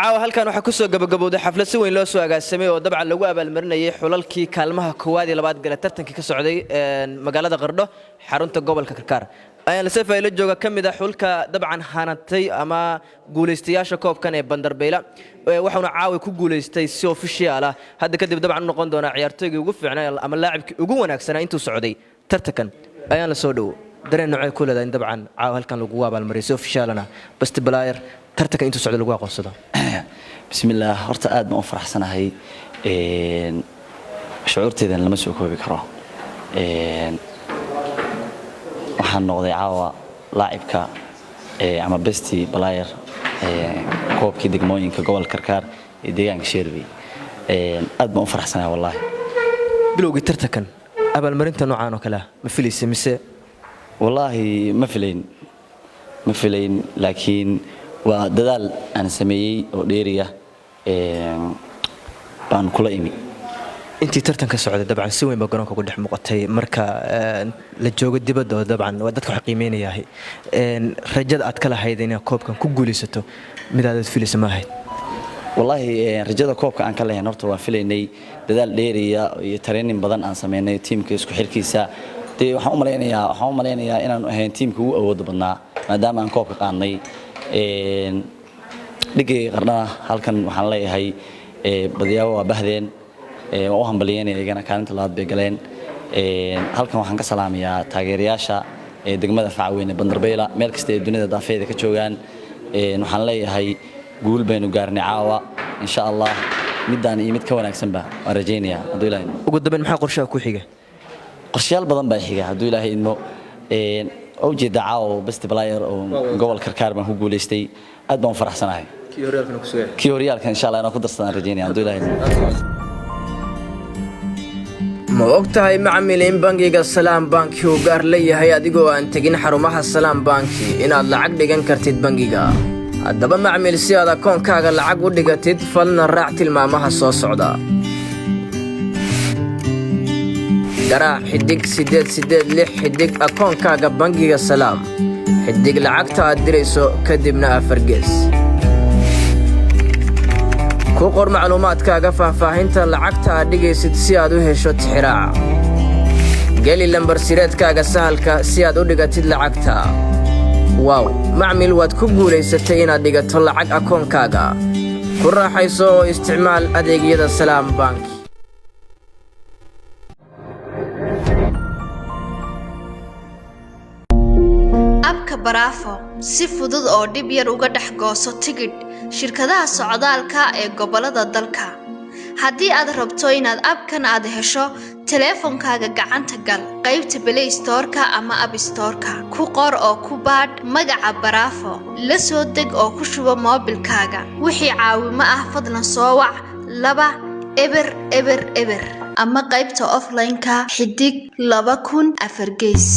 caawa halkan waxa ku soo gabagabowday xaflad si weyn loo soo agaasimay oo dabcan lagu abaalmarinayay xulalkii kaalmaha koowaad iyo labaad gala tartankii ka socday magaalada Qardho xarunta gobolka Karkaar ayaan la safayla jooga kamid ah xulka dabcan hanatay ama guuleystayaasha koobkan ee Bandarbayla waxaanu caawa ku guuleystay si official ah hadda kadib dabcan noqon doona ciyaartoyga ugu fiicnaa ama laacibkii ugu wanaagsanaa intuu socday tartankan ayaan la soo dhaw dareen noocay ku leedahay dabcan caawa halkan lagu abaalmariyay si official ah best player tartanka intuu socday lagu aqoonsado bismillaah horta aad ma u faraxsanahay shucuurteedan lama soo koobi karo waxaan noqday caawa laacibka ama best player koobkii degmooyinka gobolka Karkaar ee deegaanka Sheerbi aad ma u faraxsanahay wallahi bilowgii tartankan abaalmarinta noocaan oo kale ma filaysa mise wallahi ma filayn laakiin waa dadaal aan sameeyay oo dheeriya baan kula imi intii tartanka socday dabcan si weyn ba garoonka ku dhex muuqatay marka la joogo dibadda dabcan waa dadka qiimeynayay rajada aad kala hayd inay koobkan ku guuleysato mid aad filaysa ma ahayd wallahi rajada koobka aan ka leeyahay horta waan filaynay dadaal dheeriya iyo training badan aan sameynay teamka isku xirkiisa waxaan u maleynayaa inaan ahayn teamka ugu awood badnaa maadaama aan koobka qaadnay dhigay Qardho halkan waxaan leeyahay badiyaa waa bahdeen oo u hambalyeynaya igana kaalinta labaad bay galeen halkan waxaan ka salaamayaa taageerayaasha degmada Facweyn ee Bandarbayla meel kasta ee dunida daafeeda ka joogan waxaan leeyahay guul baynu gaarnay caawa insha Allah midaan iyo mid ka wanaagsan ba waan rajaynayaa haduu ilaahay ugu dambeyn maxaa qorshaha ku xiga qorshayaal badan baa xiga haduu ilaahay idmo oo jeeda caawa best player oo gobolka Karkaar baan ku guuleystay aad baan faraxsanahay kii horyaalkan insha Allah inaan ku darsadaan rajaynaya haduu ilaahay ma ogtahay macmiiliin bangiga Salaam Bank uu gaar leeyahay adigoo aan tagin xarumaha Salaam Bank inaad lacag dhigan kartid bangiga haddaba macmiil si aad akoonkaaga lacag u dhigatid falna raac tilmaamaha soo socda garaac xidig 886 xidig akoonkaaga bangiga Salaam xidig lacagta aad dirayso kadibna afar gees ku qor macluumaadkaaga faahfaahinta lacagta aad dhigaysid si aad u hesho tixraaca geli lambar sireedkaaga sahalka si aad u dhigatid lacagta wow macmiil waad ku guuleysatay inaad dhigato lacag akoonkaaga ku raaxayso oo isticmaal adeegyada Salaam Bank abka Barafo si fudud oo dib yar uga dhax gooso tigidh shirkadaha socdaalka ee gobolada dalka haddii aad rabto inaad abkan aad hesho telefoonkaaga gacanta gal qaybta Play Store-ka ama App Store-ka ku qor oo ku baadh magaca Barafo la soo deg oo ku shubo moobilkaaga wixii caawimo ah fadlan soo wac 2 eber ama qaybta offline-ka xidig 2000 afar gees